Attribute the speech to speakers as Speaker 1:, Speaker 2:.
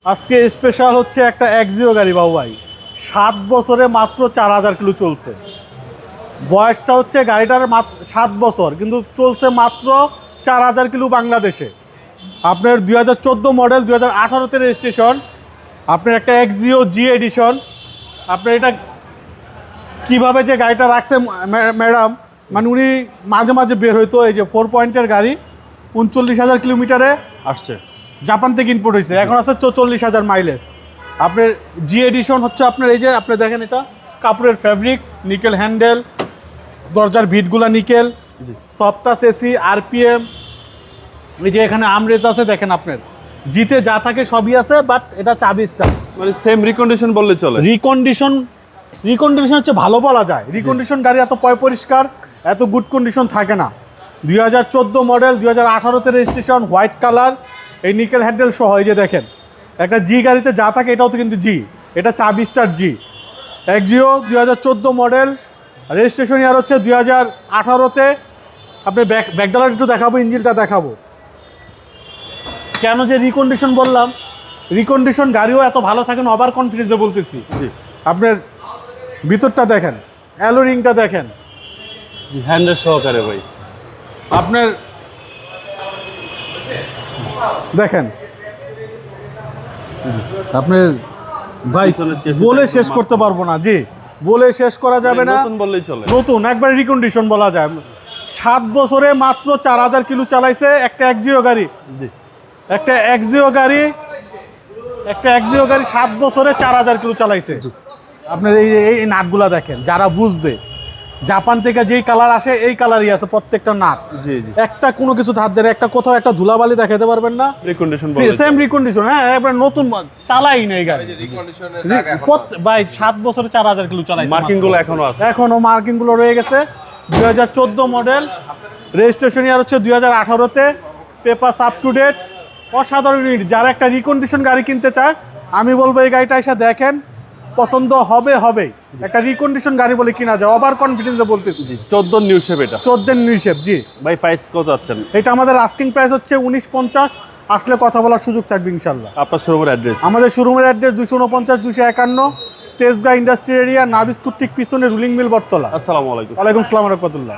Speaker 1: আজকে স্পেশাল হচ্ছে একটা এক্সিও গাড়ি বাবু ভাই, 7 বছরে মাত্র 4000 কিলো চলছে। বয়সটা হচ্ছে গাড়িটার মাত্র 7 বছর, কিন্তু চলছে মাত্র 4000 কিলো বাংলাদেশে। আপনার 2014 মডেল, 2018তে রেজিস্ট্রেশন। আপনার একটা এক্সিও জি এডিশন। আপনার এটা কিভাবে যে গাড়িটা রাখছে ম্যাডাম, মানে উনি মাঝে মাঝে বের হইতো। এই যে 4 পয়েন্টের গাড়ি, 39,000 কিলোমিটারে
Speaker 2: আসছে,
Speaker 1: জাপান থেকে ইম্পোর্ট হয়েছে, এখন আছে 44,000 মাইলেজ। আপনার জি এডিশন হচ্ছে আপনার এই যে আপনি দেখেন, এটা কাপড়ের ফ্যাব্রিক্স, নিকেল হ্যান্ডেল, দরজার ভিটগুলা নিকেল, সফটাস এসি, আরপিএম, এই যে এখানে আমরেজ আছে দেখেন। আপনার জিতে যা থাকে সবই আছে, বাট এটা চাবি স্টার,
Speaker 2: মানে সেম রিকন্ডিশন বললে চলে।
Speaker 1: রিকন্ডিশন হচ্ছে ভালো বলা যায়। রিকন্ডিশন গাড়ি এত পরিষ্কার, এত গুড কন্ডিশন থাকে না। 2014 মডেল, 2018তে রেজিস্ট্রেশন, হোয়াইট কালার, এই নিকেল হ্যান্ডেল সহ। এই যে দেখেন, একটা জি গাড়িতে যা থাকে এটাও তো কিন্তু জি, এটা চাবি স্টার জি এক্সিও। 2014 মডেল, রেজিস্ট্রেশন ইয়ার হচ্ছে 2018তে। আপনি ব্যাকডালার একটু দেখাবো, ইঞ্জিনটা দেখাবো। কেন যে রিকন্ডিশন বললাম, রিকন্ডিশন গাড়িও এত ভালো থাকে না, ওভার কনফিডেন্সে বলতেছি।
Speaker 2: জি,
Speaker 1: আপনার ভিতরটা দেখেন, অ্যালো রিংটা দেখেন,
Speaker 2: হ্যান্ডেল সহকারে ভাই।
Speaker 1: আপনার দেখেন, আপনার ভাই বলে শেষ করতে পারবো না। জি, বলে শেষ করা যাবে না,
Speaker 2: নতুন বললেই চলে।
Speaker 1: নতুন একবার রিকন্ডিশন বলা যায়। 7 বছরে মাত্র 4000 কিলো চালাইছে একটা এক্সিও গাড়ি।
Speaker 2: জি,
Speaker 1: একটা এক্সিও গাড়ি 7 বছরে 4000 কিলো চালাইছে। আপনার এই নাটগুলা দেখেন, যারা বুঝবে, জাপান থেকে যেই কালার আসে এই কালারই আছে প্রত্যেকটা নাট।
Speaker 2: জি জি,
Speaker 1: একটা কোনো কিছু ধার দেয়, একটা কোথাও একটা ধুলাবালি দেখাতে পারবেন না।
Speaker 2: রিকন্ডিশন
Speaker 1: সেম রিকন্ডিশন, হ্যাঁ, একবার নতুন চালাই নেই গাড়ি। ভাই 7 বছরে 4000 কিলো চালাইছে।
Speaker 2: মার্কিং গুলো এখনো আছে,
Speaker 1: এখনো মার্কিং গুলো রয়ে গেছে। 2014 মডেল, রেজিস্ট্রেশন ইয়ার হচ্ছে 2018তে, পেপারস আপ টু ডেট, অসাধারণ ইউনিট। যারা একটা রিকন্ডিশন গাড়ি কিনতে চায়, আমি বলবো এই গাড়িটা এসে দেখেন, পছন্দ হবে। একটা রিকন্ডিশন গাড়ি বলে কিনা যায়, ওভার কনফিডেন্সে বলতেছি।
Speaker 2: জি। 14 নিউ শেপ এটা,
Speaker 1: 14 নিউ শেপ। জি
Speaker 2: ভাই প্রাইস কত আছেন?
Speaker 1: এটা আমাদের আস্কিং প্রাইস হচ্ছে 1950। আসলে কথা বলার সুযোগ থাকবে ইনশাল্লাহ।
Speaker 2: আপনার শোরুমের অ্যাড্রেস?
Speaker 1: আমাদের শোরুমের অ্যাড্রেস 249 251 তেজগাঁ ইন্ডাস্ট্রি এরিয়া, নাবিস্কুট ঠিক পিছনে রুলিং মিল বটতলা।
Speaker 2: আসসালামু আলাইকুম।
Speaker 1: ওয়ালাইকুম আসসালাম ওয়া রাহমাতুল্লাহ।